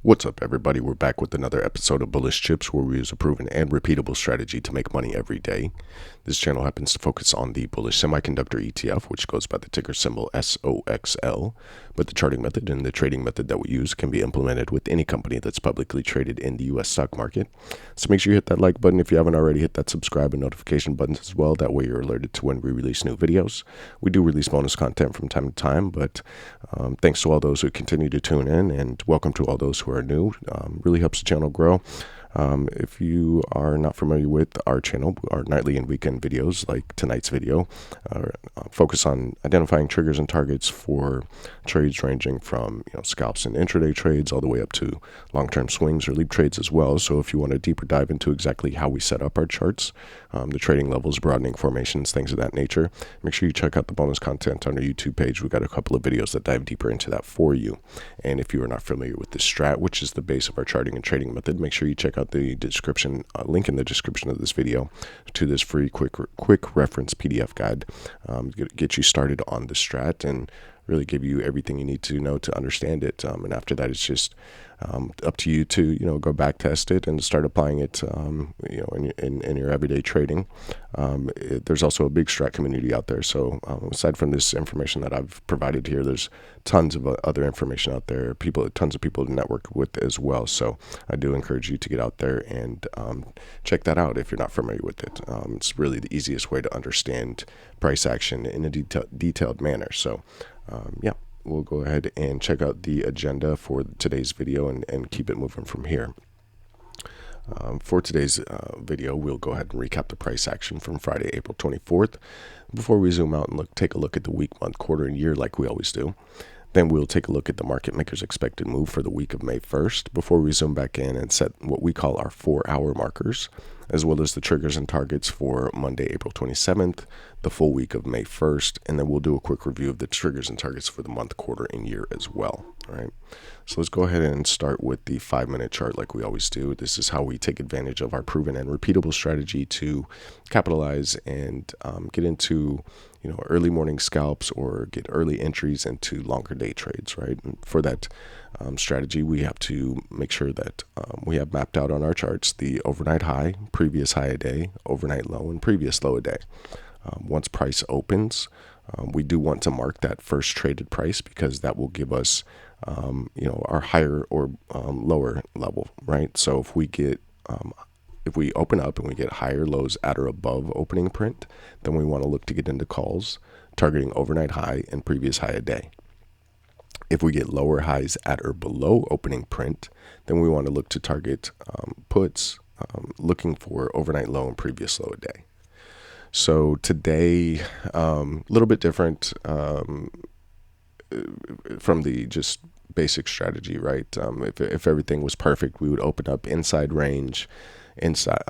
What's up, everybody? We're back with another episode of Bullish Chips, where we use a proven and repeatable strategy to make money every day. This channel happens to focus on the Bullish Semiconductor ETF, which goes by the ticker symbol SOXL, but the charting method and the trading method that we use can be implemented with any company that's publicly traded in the U.S. stock market. So make sure you hit that like button if you haven't already. Hit that subscribe and notification buttons as well. That way you're alerted to when we release new videos. We do release bonus content from time to time, but thanks to all those who continue to tune in, and welcome to all those who are new. Really helps the channel grow. If you are not familiar with our channel, our nightly and weekend videos, like tonight's video, focus on identifying triggers and targets for trades ranging from scalps and intraday trades all the way up to long-term swings or leap trades as well. So if you want a deeper dive into exactly how we set up our charts, the trading levels, broadening formations, things of that nature, make sure you check out the bonus content on our YouTube page. We've got a couple of videos that dive deeper into that for you. And if you are not familiar with the STRAT, which is the base of our charting and trading method, make sure you check out the description, link in the description of this video to this free quick reference PDF guide. Get you started on the STRAT and really give you everything you need to know to understand it. And after that, it's just up to you to go back test it and start applying it in your everyday trading. There's also a big STRAT community out there. So aside from this information that I've provided here, there's tons of other information out there. Tons of people to network with as well. So I do encourage you to get out there and check that out if you're not familiar with it. It's really the easiest way to understand price action in a detailed manner. So we'll go ahead and check out the agenda for today's video and keep it moving from here. For today's video, we'll go ahead and recap the price action from Friday, April 24th, before we zoom out and take a look at the week, month, quarter, and year like we always do. Then we'll take a look at the market maker's expected move for the week of May 1st, before we zoom back in and set what we call our 4-hour markers, as well as the triggers and targets for Monday, April 27th, the full week of May 1st, and then we'll do a quick review of the triggers and targets for the month, quarter, and year as well. All right. So let's go ahead and start with the 5-minute chart like we always do. This is how we take advantage of our proven and repeatable strategy to capitalize and get into early morning scalps or get early entries into longer day trades, right? And for that strategy, we have to make sure that we have mapped out on our charts the overnight high, previous high a day, overnight low, and previous low a day. Once price opens, we do want to mark that first traded price because that will give us our higher or lower level, right? So if we open up and we get higher lows at or above opening print, then we want to look to get into calls targeting overnight high and previous high a day. If we get lower highs at or below opening print, then we want to look to target puts looking for overnight low and previous low a day. So today, a little bit different from the just basic strategy, right? If everything was perfect, we would open up inside range, inside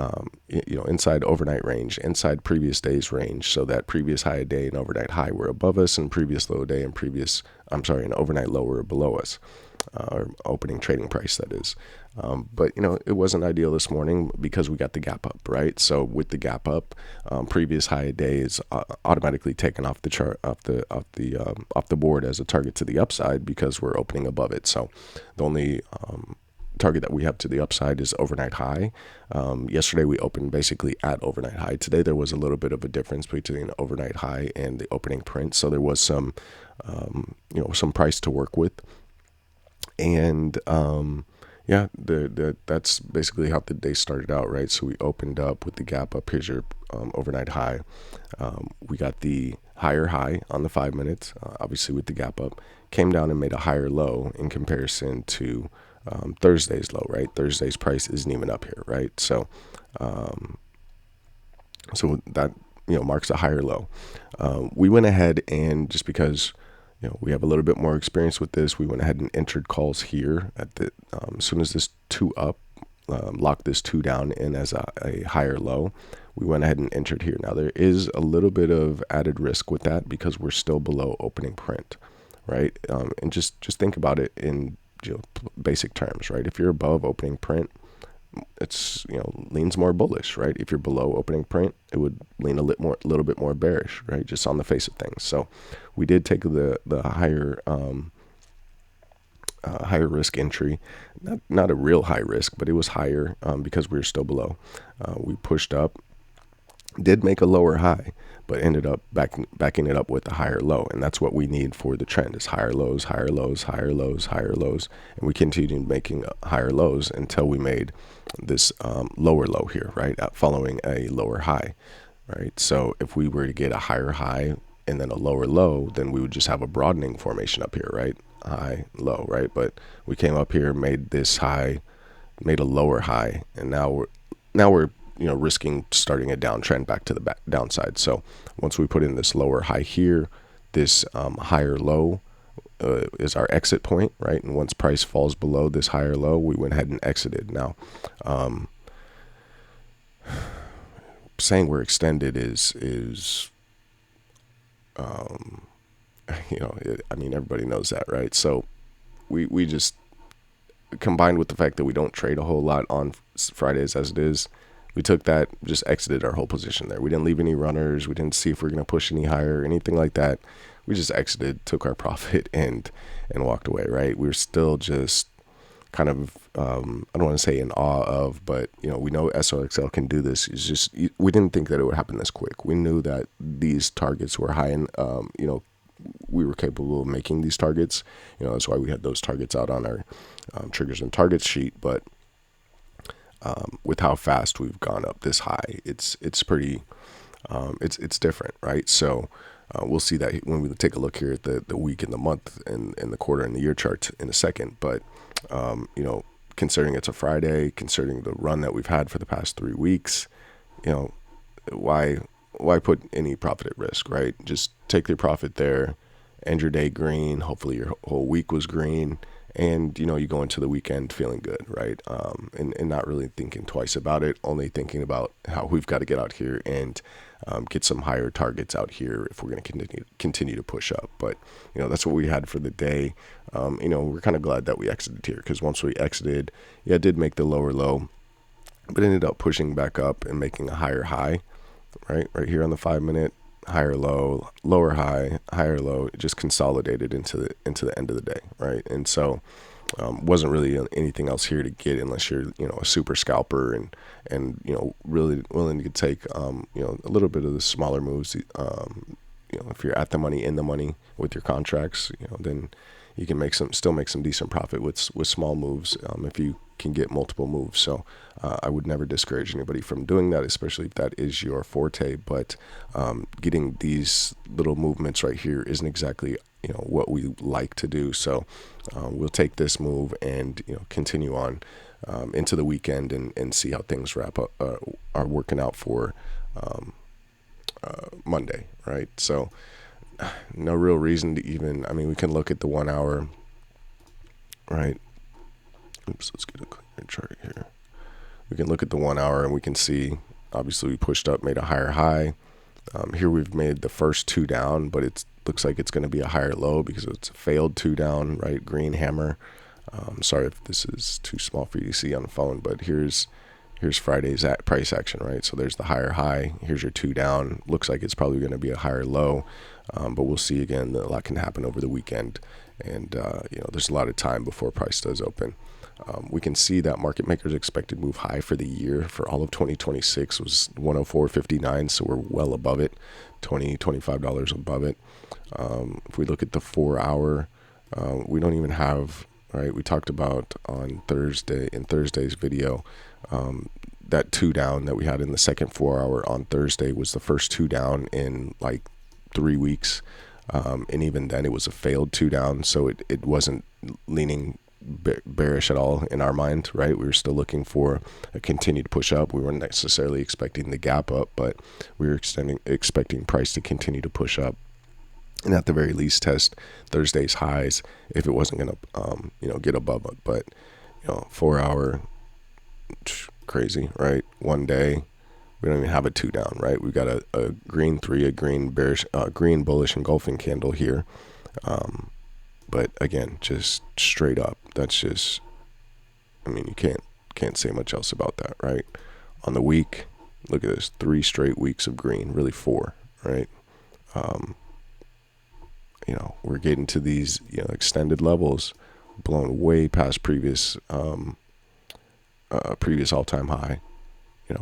overnight range, inside previous day's range, so that previous high a day and overnight high were above us, and previous low a day and an overnight low were below us, or opening trading price, that is. But it wasn't ideal this morning because we got the gap up, right? So with the gap up, previous high a day is automatically taken off the chart, off the board as a target to the upside because we're opening above it. So the only target that we have to the upside is overnight high. Yesterday we opened basically at overnight high. Today there was a little bit of a difference between overnight high and the opening print, so there was some price to work with. And that's basically how the day started out, right? So we opened up with the gap up. Here's your overnight high. We got the higher high on the 5 minutes, obviously with the gap up, came down and made a higher low in comparison to Thursday's low, right? Thursday's price isn't even up here, right? So that marks a higher low. We went ahead and just because we have a little bit more experience with this, we went ahead and entered calls here at the as soon as this 2 up, locked this 2 down in as a higher low. We went ahead and entered here. Now there is a little bit of added risk with that because we're still below opening print, right? And just think about it in basic terms, right? If you're above opening print, it's leans more bullish, right? If you're below opening print, it would lean a little bit more bearish, right? Just on the face of things. So we did take the higher higher risk entry, not a real high risk, but it was higher because we were still below. We pushed up, did make a lower high, but ended up backing it up with a higher low. And that's what we need for the trend, is higher lows, higher lows, higher lows, higher lows. And we continued making higher lows until we made this lower low here, right, following a lower high, right? So if we were to get a higher high and then a lower low, then we would just have a broadening formation up here, right? High, low, right? But we came up here, made this high, made a lower high, and now we're risking starting a downtrend back to the downside. So once we put in this lower high here, this higher low is our exit point, right? And once price falls below this higher low, we went ahead and exited. Now, saying we're extended is I mean, everybody knows that, right? So we just, combined with the fact that we don't trade a whole lot on Fridays as it is, we took that, just exited our whole position there. We didn't leave any runners. We didn't see if we're going to push any higher or anything like that. We just exited, took our profit, and walked away, right? We were still just kind of, I don't want to say in awe of, but, we know SOXL can do this. It's just, we didn't think that it would happen this quick. We knew that these targets were high, and, we were capable of making these targets. That's why we had those targets out on our triggers and targets sheet. But with how fast we've gone up this high, it's pretty, it's different, right? So we'll see that when we take a look here at the week and the month and the quarter and the year chart in a second. But considering it's a Friday, considering the run that we've had for the past 3 weeks, why put any profit at risk, right? Just take your profit there, end your day green. Hopefully your whole week was green, and you go into the weekend feeling good, right? And not really thinking twice about it, only thinking about how we've got to get out here and get some higher targets out here if we're going to continue to push up. But that's what we had for the day. We're kind of glad that we exited here, because once we exited, it did make the lower low, but ended up pushing back up and making a higher high, right here on the 5-minute. Higher low, lower high, higher low. It just consolidated into the end of the day, right? And so wasn't really anything else here to get, unless you're a super scalper and really willing to take a little bit of the smaller moves. If you're at the money, in the money with your contracts, then you can still make some decent profit with small moves if you can get multiple moves. So I would never discourage anybody from doing that, especially if that is your forte. But getting these little movements right here isn't exactly what we like to do. So we'll take this move and continue on into the weekend and see how things wrap up, are working out for Monday, right? So no real reason to even, we can look at the 1 hour, right? Oops, let's get a cleaner chart here. We can look at the 1 hour and we can see, obviously we pushed up, made a higher high. Here we've made the first 2 down, but it looks like it's going to be a higher low because it's a failed 2 down, right? Green hammer. Sorry if this is too small for you to see on the phone, but here's Friday's price action, right? So there's the higher high. Here's your 2 down. Looks like it's probably going to be a higher low, but we'll see again. A lot can happen over the weekend, and there's a lot of time before price does open. We can see that market makers expected move high for the year for all of 2026 was 104.59, so we're well above it, $25 above it. If we look at the 4 hour, we don't even have, right? We talked about on Thursday's video, that 2 down that we had in the second 4 hour on Thursday was the first 2 down in like 3 weeks. And even then it was a failed 2 down. So it wasn't leaning bearish at all in our mind, right? We were still looking for a continued push up. We weren't necessarily expecting the gap up, but we were expecting price to continue to push up, and at the very least test Thursday's highs if it wasn't going to get above it. But 4 hour, crazy, right? One day we don't even have a 2 down, right? We got a green 3, a green bearish, green bullish engulfing candle here. But again, just straight up, that's just, you can't say much else about that, right? On the week, look at this, 3 straight weeks of green, really 4, right? We're getting to these, extended levels blown way past previous all-time high.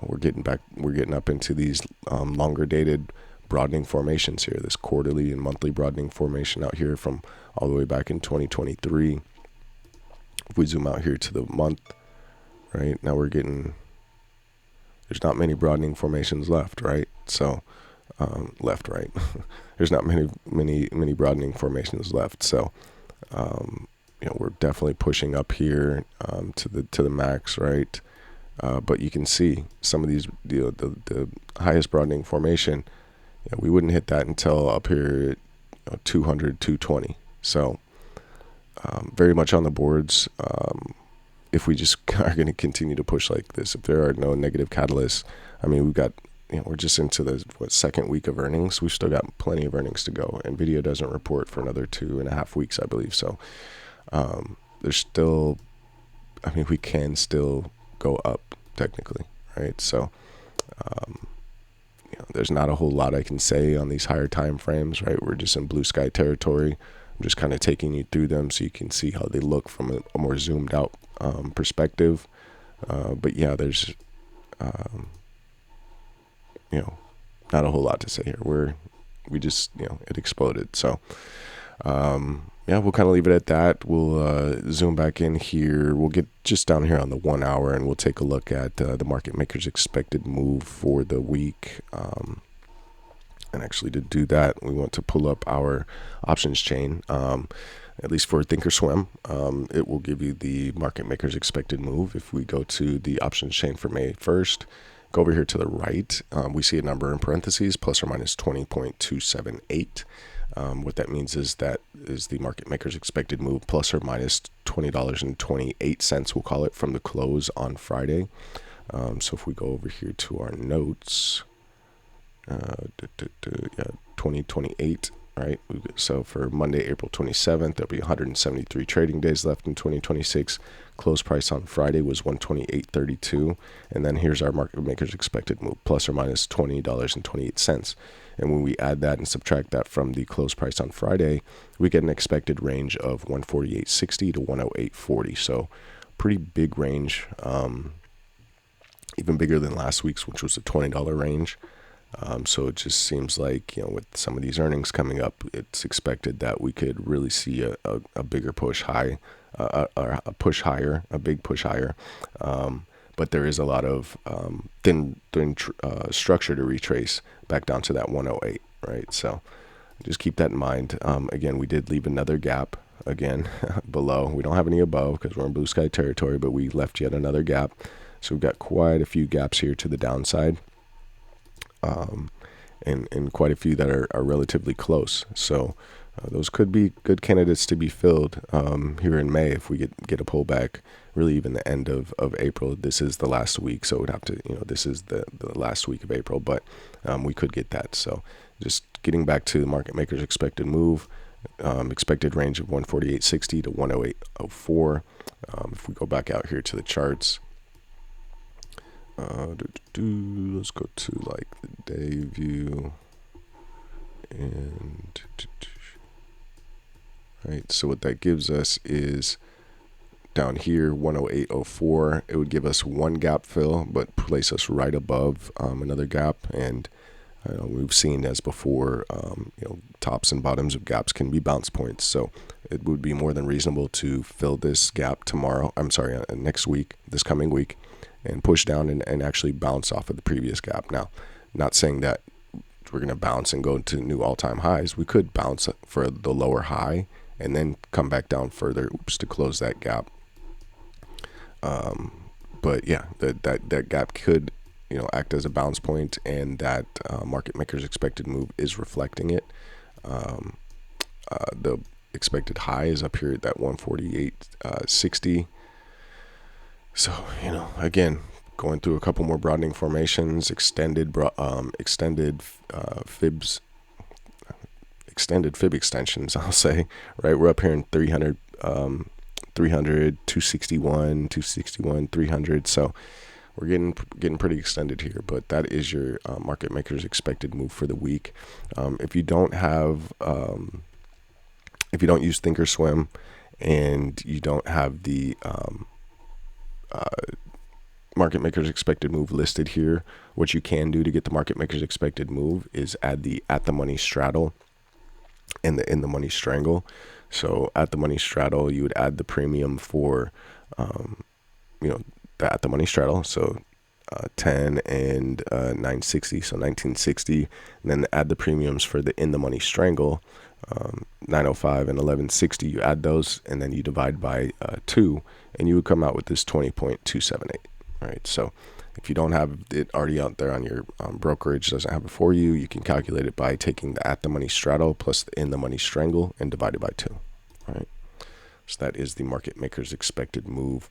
We're getting up into these longer dated broadening formations here, this quarterly and monthly broadening formation out here from all the way back in 2023. If we zoom out here to the month, right now there's not many broadening formations left, right? So left, right. There's not many broadening formations left. So we're definitely pushing up here to the max, right? But you can see some of these, the highest broadening formation, we wouldn't hit that until up here at 200, 220. So very much on the boards. If we just are going to continue to push like this, if there are no negative catalysts, I mean, we've got, we're just into the second week of earnings. We've still got plenty of earnings to go. NVIDIA doesn't report for another 2.5 weeks, I believe. So there's still, we can still go up technically, right? So there's not a whole lot I can say on these higher time frames, right? We're just in blue sky territory. I'm just kind of taking you through them so you can see how they look from a more zoomed out perspective. But yeah, there's not a whole lot to say here. We just it exploded. So we'll kind of leave it at that. We'll zoom back in here. We'll get just down here on the 1 hour, and we'll take a look at the market maker's expected move for the week. And actually, to do that, we want to pull up our options chain. At least for Thinkorswim, it will give you the market maker's expected move. If we go to the options chain for May 1st, go over here to the right, we see a number in parentheses, plus or minus 20.278. What that means is that is the market maker's expected move plus or minus $20.28, we'll call it, from the close on Friday. So if we go over here to our notes, 2028, right? So for Monday, April 27th, there'll be 173 trading days left in 2026. Close price on Friday was 128.32, and then here's our market maker's expected move plus or minus $20.28. And when we add that and subtract that from the close price on Friday, we get an expected range of 148.60 to 108.40. So pretty big range, even bigger than last week's, which was a $20 range. So it just seems like, with some of these earnings coming up, it's expected that we could really see a bigger push high, a push higher, a big push higher. But there is a lot of thin structure to retrace back down to that 108, right? So just keep that in mind. Again, we did leave another gap again below. We don't have any above because we're in blue sky territory, but we left yet another gap. So we've got quite a few gaps here to the downside. And quite a few that are relatively close. So those could be good candidates to be filled here in May if we get a pullback, really even the end of April. This is the last week, so it would have to, this is the last week of April, but we could get that. So just getting back to the market maker's expected move, expected range of 148.60 to 108.04. If we go back out here to the charts, let's go to like the day view, and right, so what that gives us is down here 108.04. It would give us one gap fill but place us right above another gap. And we've seen as before, tops and bottoms of gaps can be bounce points, so it would be more than reasonable to fill this gap next week, this coming week, and push down and actually bounce off of the previous gap. Now, not saying that we're going to bounce and go to new all-time highs. We could bounce for the lower high and then come back down further, to close that gap. But yeah, that gap could, act as a bounce point, and that market maker's expected move is reflecting it. The expected high is up here at that 148.60. So, again, going through a couple more broadening formations, extended fib extensions, I'll say, right? We're up here in 300, 261, 300. So we're getting pretty extended here, but that is your market maker's expected move for the week. If you don't use Thinkorswim and you don't have the market maker's expected move listed here, what you can do to get the market maker's expected move is add the at the money straddle and the in the money strangle. So at the money straddle, you would add the premium for, the at the money straddle. So 10 and 960, so 1960, and then add the premiums for the in the money strangle, 905 and 1160. You add those, and then you divide by 2, and you would come out with this 20.278. All right, so if you don't have it already out there on your brokerage, doesn't have it for you, you can calculate it by taking the at the money straddle plus the in the money strangle and divide it by 2. All right, so that is the market maker's expected move.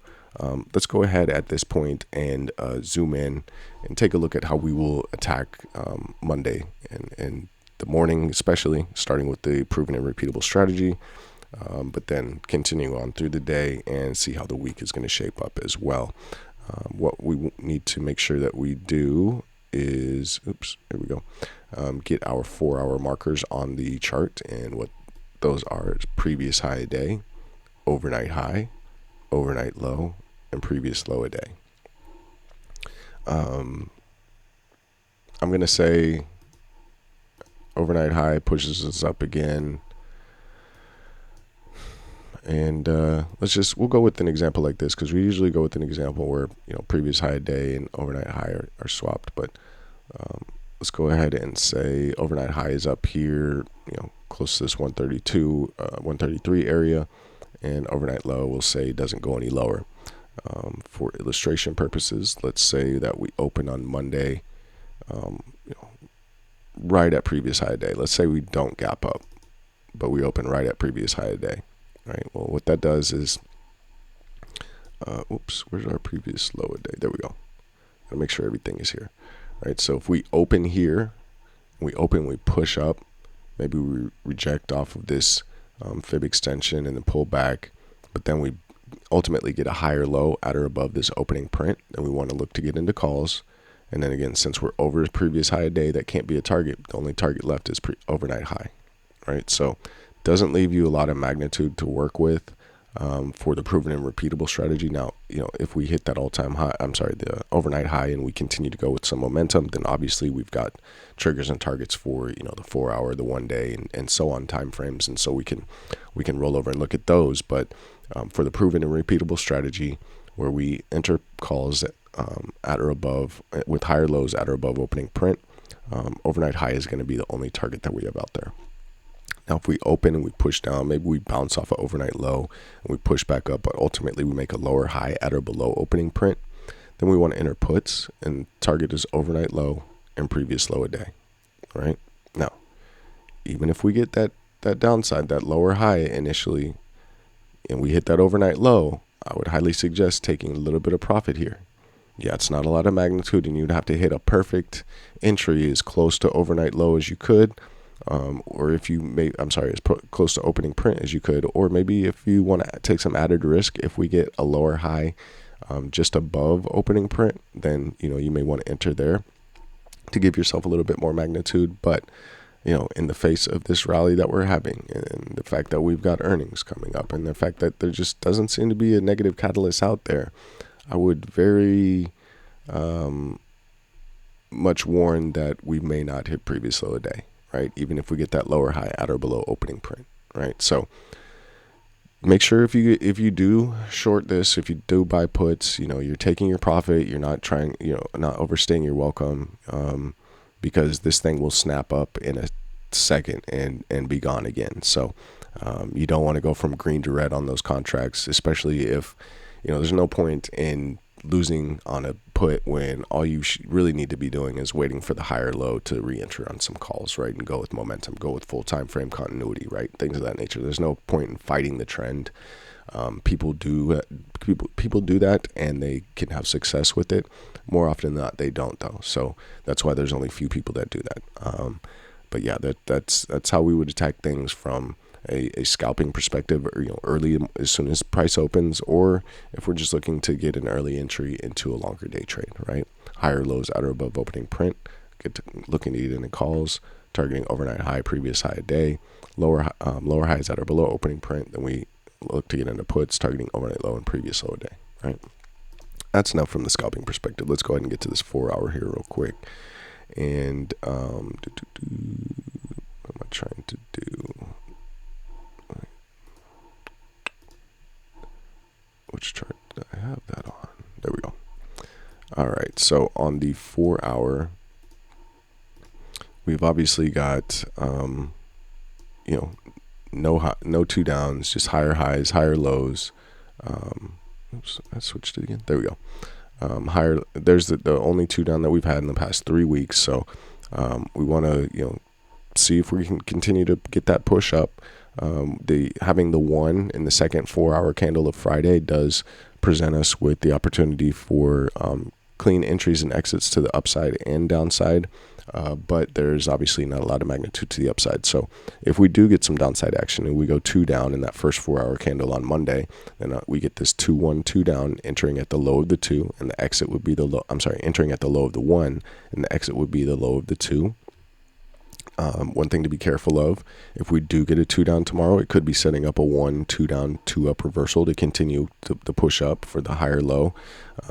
Let's go ahead at this point and zoom in and take a look at how we will attack Monday and the morning, especially starting with the proven and repeatable strategy, but then continue on through the day and see how the week is going to shape up as well. What we need to make sure that we do is, here we go, get our 4-hour markers on the chart, and what those are is previous high a day, overnight high, overnight low, and previous low a day. I'm going to say overnight high pushes us up again. And we'll go with an example like this, because we usually go with an example where, previous high a day and overnight high are swapped. But let's go ahead and say overnight high is up here, close to this 132, 133 area, and overnight low, we'll say, doesn't go any lower. For illustration purposes, let's say that we open on Monday, right at previous high a day. Let's say we don't gap up, but we open right at previous high a day. Right. Well, what that does is, where's our previous low a day? There we go. Gotta make sure everything is here. Right. So if we open here, we push up, maybe we reject off of this fib extension and then pull back, but then we ultimately get a higher low at or above this opening print, then we want to look to get into calls. And then again, since we're over previous high a day, that can't be a target. The only target left is overnight high. Right. So doesn't leave you a lot of magnitude to work with for the proven and repeatable strategy. Now, if we hit that the overnight high, and we continue to go with some momentum, then obviously we've got triggers and targets for, the 4-hour, the 1 day, and so on time frames. And so we can roll over and look at those. But for the proven and repeatable strategy, where we enter calls at or above, with higher lows at or above opening print, overnight high is going to be the only target that we have out there. Now, if we open and we push down, maybe we bounce off an overnight low and we push back up, but ultimately we make a lower high at or below opening print, then we want to enter puts, and target is overnight low and previous low a day, right? Now, even if we get that downside, that lower high initially, and we hit that overnight low, I would highly suggest taking a little bit of profit here. Yeah, it's not a lot of magnitude, and you'd have to hit a perfect entry as close to overnight low as you could. Or if you as close to opening print as you could, or maybe if you want to take some added risk, if we get a lower high just above opening print, then you may want to enter there to give yourself a little bit more magnitude. But in the face of this rally that we're having, and the fact that we've got earnings coming up, and the fact that there just doesn't seem to be a negative catalyst out there, I would very much warn that we may not hit previous low a day. Right, even if we get that lower high at or below opening print, right? So make sure if you do short this, if you do buy puts, you're taking your profit. You're not trying, not overstaying your welcome, because this thing will snap up in a second and be gone again. So you don't want to go from green to red on those contracts, especially if there's no point in losing on a put when all you really need to be doing is waiting for the higher low to re-enter on some calls, right? And go with momentum, go with full time frame continuity, right? Things of that nature. There's no point in fighting the trend. People do that, and they can have success with it. More often than not, they don't, though. So that's why there's only few people that do that. But yeah, that's how we would attack things from a scalping perspective, or early, as soon as price opens, or if we're just looking to get an early entry into a longer day trade, right? Higher lows at or above opening print, looking to get into calls, targeting overnight high, previous high a day, lower highs at or below opening print, then we look to get into puts, targeting overnight low and previous low day, right? That's enough from the scalping perspective. Let's go ahead and get to this 4 hour here real quick. And what am I trying to do? Which chart did I have that on? There we go. All right, so on the 4 hour, we've obviously got no two downs, just higher highs, higher lows. Oops, I switched it again. There we go. Higher. There's the only two down that we've had in the past 3 weeks. So we want to see if we can continue to get that push up. Having the 1 in the second 4 hour candle of Friday does present us with the opportunity for clean entries and exits to the upside and downside. But there's obviously not a lot of magnitude to the upside. So if we do get some downside action and we go 2 down in that first 4 hour candle on Monday, then we get this 2-1-2 down, entering at the low of the 2, and the exit would be the low. I'm sorry, entering at the low of the 1, and the exit would be the low of the 2. One thing to be careful of, if we do get a 2 down tomorrow, it could be setting up a 1-2 down, 2 up reversal to continue to push up for the higher low.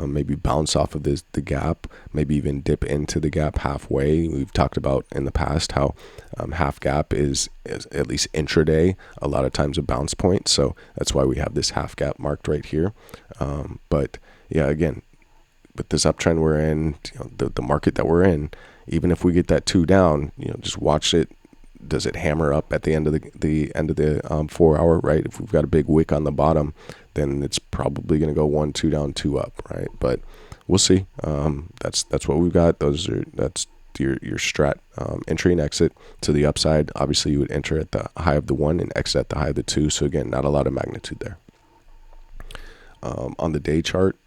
Maybe bounce off of the gap, maybe even dip into the gap halfway. We've talked about in the past how half gap is at least intraday a lot of times a bounce point. So that's why we have this half gap marked right here. But yeah, again, with this uptrend we're in, the market that we're in, even if we get that 2 down, just watch it. Does it hammer up at the end of the 4 hour, right? If we've got a big wick on the bottom, then it's probably going to go 1-2 down, 2 up, right? But we'll see. That's what we've got. That's your STRAT entry and exit to the upside. Obviously, you would enter at the high of the 1 and exit at the high of the 2. So again, not a lot of magnitude there. On the day chart,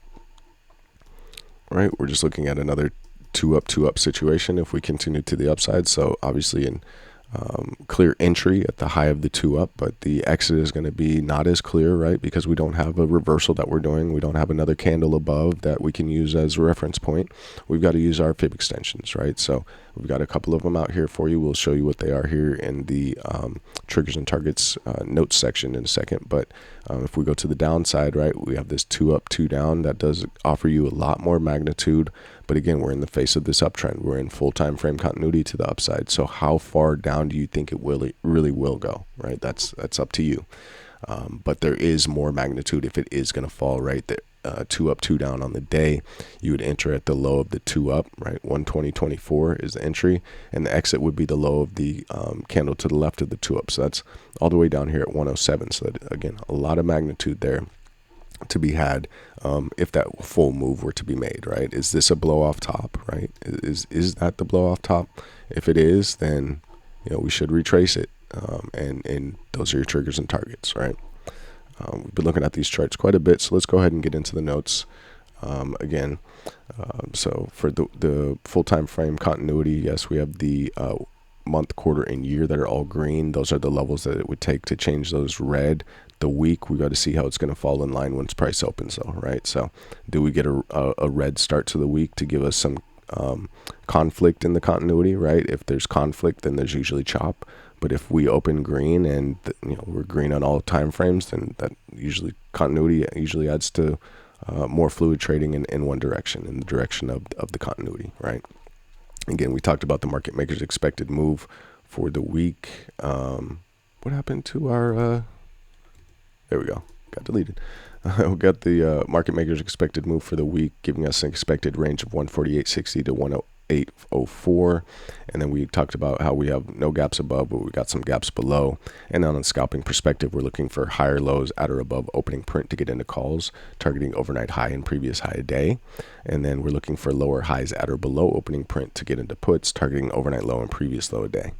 right? We're just looking at another 2 up situation if we continue to the upside. So obviously in clear entry at the high of the 2 up, but the exit is going to be not as clear, right? Because we don't have a reversal that we're doing. We don't have another candle above that we can use as a reference point. We've got to use our fib extensions, right? So we've got a couple of them out here for you. We'll show you what they are here in the triggers and targets notes section in a second. But if we go to the downside, right, we have this 2 up, 2 down. That does offer you a lot more magnitude. But again, we're in the face of this uptrend. We're in full time frame continuity to the upside. So how far down do you think it really will go, right? That's up to you. But there is more magnitude if it is going to fall, right? The 2 up, 2 down on the day, you would enter at the low of the 2 up, right? 120.24 is the entry, and the exit would be the low of the candle to the left of the 2 up. So that's all the way down here at 107. So that, again, a lot of magnitude there to be had if that full move were to be made, right? Is this a blow off top, right? Is that the blow off top? If it is, then we should retrace it, and those are your triggers and targets, right? We've been looking at these charts quite a bit, so let's go ahead and get into the notes again. So for the full time frame continuity, yes, we have the month, quarter, and year that are all green. Those are the levels that it would take to change those red. The week, we got to see how it's going to fall in line once price opens, though, right? So do we get a red start to the week to give us some conflict in the continuity, right? If there's conflict, then there's usually chop. But if we open green and we're green on all time frames, then that usually continuity usually adds to more fluid trading in one direction, in the direction of the continuity, right? Again, we talked about the market makers expected move for the week. What happened to our there we go, got deleted. We got the market makers expected move for the week, giving us an expected range of 148.60 to 108.04. And then we talked about how we have no gaps above, but we got some gaps below. And on a scalping perspective, we're looking for higher lows at or above opening print to get into calls, targeting overnight high and previous high a day. And then we're looking for lower highs at or below opening print to get into puts, targeting overnight low and previous low a day.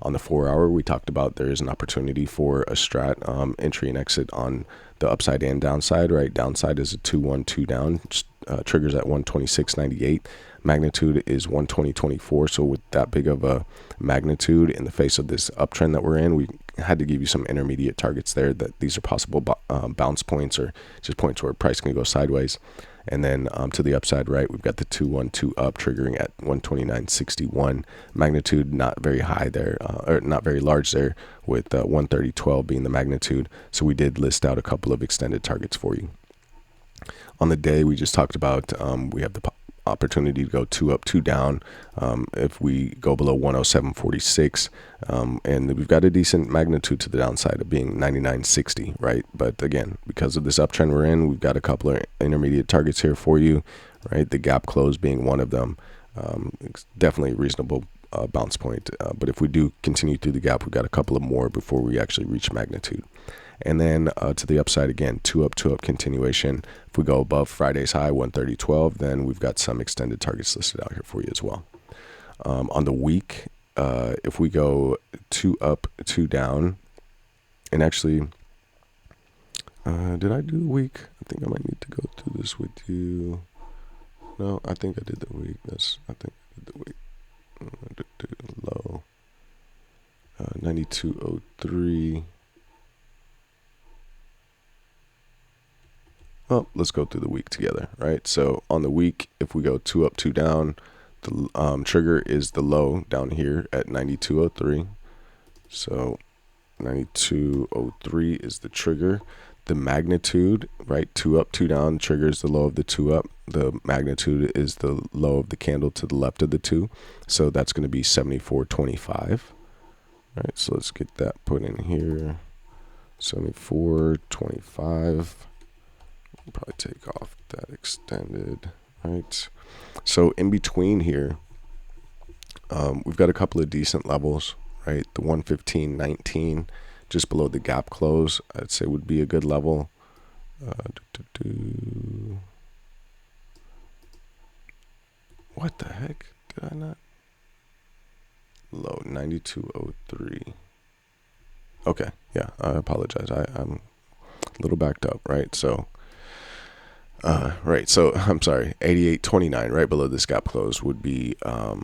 On the 4 hour, we talked about there is an opportunity for a STRAT entry and exit on the upside and downside, right? Downside is a 2-1-2 down, triggers at 126.98. Magnitude is 120.24. So with that big of a magnitude in the face of this uptrend that we're in, we had to give you some intermediate targets there, that these are possible bounce points or just points where price can go sideways. And then to the upside, right, we've got the 212 up triggering at 129.61. Magnitude not very high there, or not very large there, with 130.12 being the magnitude. So we did list out a couple of extended targets for you. On the day, we just talked about we have the opportunity to go 2 up, 2 down if we go below 107.46, and we've got a decent magnitude to the downside of being 99.60, right? But again, because of this uptrend we're in, we've got a couple of intermediate targets here for you, right? The gap close being one of them. It's definitely a reasonable bounce point, but if we do continue through the gap, we've got a couple of more before we actually reach magnitude. And then to the upside again, 2 up continuation. If we go above Friday's high, 130.12, then we've got some extended targets listed out here for you as well. On the week, if we go 2 up, 2 down, and actually, did I do the week? I think I might need to go through this with you. No, I think I did the week. I think I did the week. Low, 92.03. Well, let's go through the week together, right? So on the week, if we go 2 up, 2 down, the trigger is the low down here at 92.03. So 92.03 is the trigger. The magnitude, right? 2 up, 2 down triggers the low of the 2 up. The magnitude is the low of the candle to the left of the 2. So that's going to be 74.25. Right, so let's get that put in here. 74.25. Probably take off that extended, right? So in between here, we've got a couple of decent levels, right? The 115.19 just below the gap close, I'd say would be a good level. What the heck? Did I not? Low 92.03. Okay, yeah, I apologize. I'm a little backed up, right? So right, so I'm sorry, 88.29 right below this gap close would be a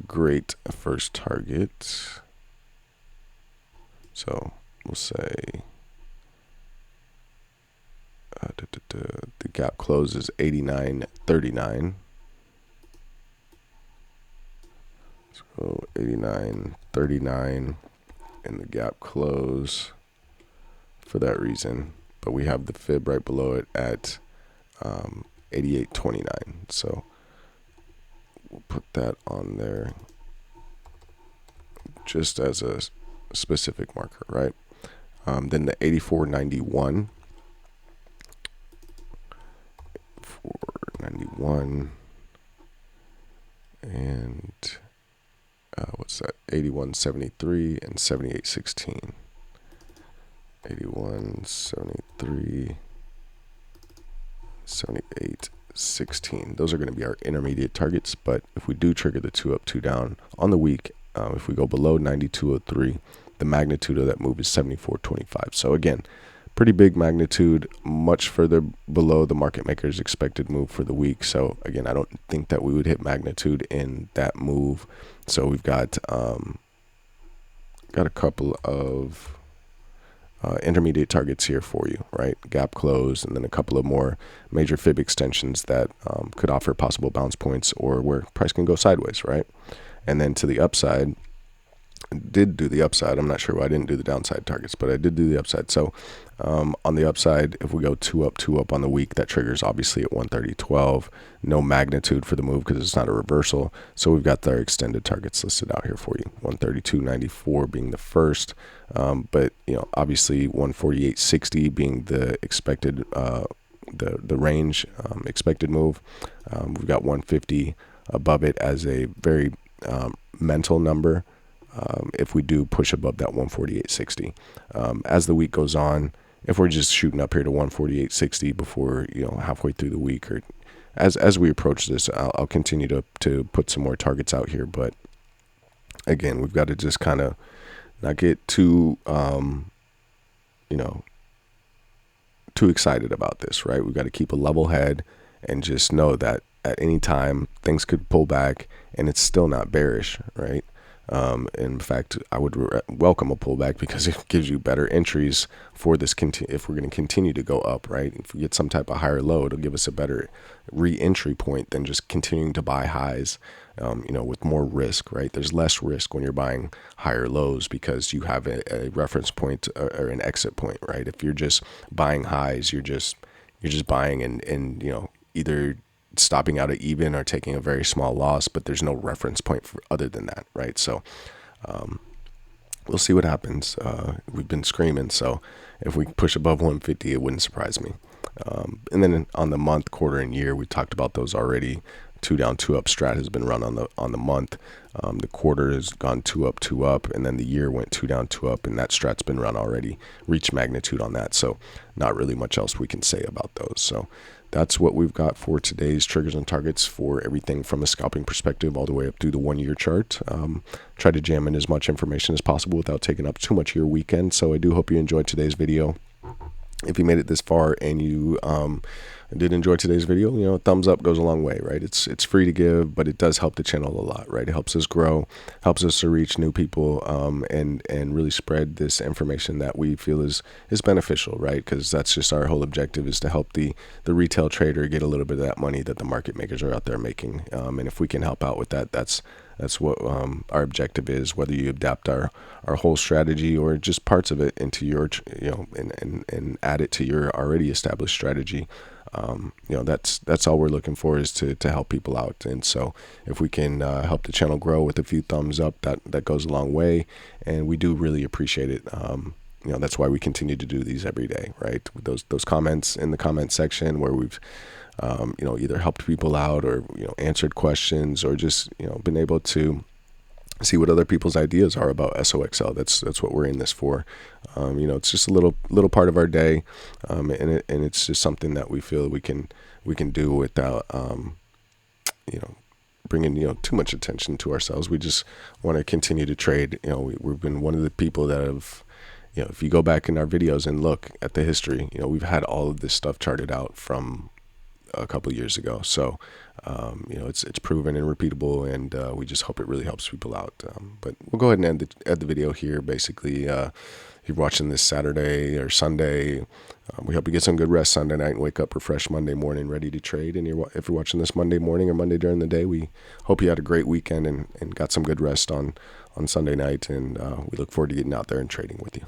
great first target. So we'll say the gap close is 89.39. So 89.39 in the gap close for that reason. But we have the fib right below it at 88.29. So we'll put that on there just as a specific marker, right? Then the 84.91. 491 and what's that? 81.73 and 78.16. 81.73, 78.16. Those are going to be our intermediate targets. But if we do trigger the 2 up, 2 down on the week, if we go below 92.03, the magnitude of that move is 74.25. So again, pretty big magnitude, much further below the market maker's expected move for the week. So again, I don't think that we would hit magnitude in that move. So we've got a couple of intermediate targets here for you, right? Gap close, and then a couple of more major fib extensions that could offer possible bounce points or where price can go sideways, right? And then to the upside, did do the upside. I'm not sure why I didn't do the downside targets, but I did do the upside. So on the upside, if we go 2 up on the week, that triggers obviously at 130.12. No magnitude for the move because it's not a reversal. So we've got their extended targets listed out here for you. 132.94 being the first, but you know, obviously 148.60 being the expected the range expected move. We've got 150 above it as a very mental number. If we do push above that 148.60, as the week goes on, if we're just shooting up here to 148.60 before, you know, halfway through the week, or as we approach this, I'll continue to put some more targets out here. But again, we've got to just kind of not get too, too excited about this, right? We've got to keep a level head and just know that at any time things could pull back and it's still not bearish, right? In fact, I would welcome a pullback because it gives you better entries for this. If we're going to continue to go up, right? If we get some type of higher low, it'll give us a better re-entry point than just continuing to buy highs. With more risk, right? There's less risk when you're buying higher lows because you have a reference point or an exit point, right? If you're just buying highs, you're just buying and either stopping out at even or taking a very small loss, but there's no reference point for other than that, right? So we'll see what happens. We've been screaming, so if we push above 150, it wouldn't surprise me. And then on the month, quarter, and year, we talked about those already. 2 down, 2 up strat has been run on the month. The quarter has gone 2 up, 2 up, and then the year went 2 down, 2 up, and that strat's been run already. Reached magnitude on that, so not really much else we can say about those. So that's what we've got for today's triggers and targets for everything from a scalping perspective all the way up through the 1 year chart. Try to jam in as much information as possible without taking up too much of your weekend. So I do hope you enjoyed today's video. If you made it this far and you did enjoy today's video, thumbs up goes a long way, right? It's free to give, but it does help the channel a lot, right? It helps us grow, helps us to reach new people, and really spread this information that we feel is beneficial, right? Because that's just our whole objective, is to help the retail trader get a little bit of that money that the market makers are out there making. And if we can help out with that, that's what our objective is, whether you adapt our whole strategy or just parts of it into your, and add it to your already established strategy. That's all we're looking for, is to help people out. And so if we can help the channel grow with a few thumbs up, that goes a long way. And we do really appreciate it. That's why we continue to do these every day, right? With those comments in the comment section where we've either helped people out or, answered questions or just, been able to see what other people's ideas are about SOXL. That's what we're in this for. It's just a little part of our day. And it's just something that we feel we can do without, bringing, too much attention to ourselves. We just want to continue to trade. We've been one of the people that have, if you go back in our videos and look at the history, we've had all of this stuff charted out from a couple of years ago. So, it's proven and repeatable, and we just hope it really helps people out. But we'll go ahead and end the video here. Basically, if you're watching this Saturday or Sunday, we hope you get some good rest Sunday night and wake up refreshed Monday morning, ready to trade. And if you're watching this Monday morning or Monday during the day, we hope you had a great weekend and got some good rest on Sunday night. And we look forward to getting out there and trading with you.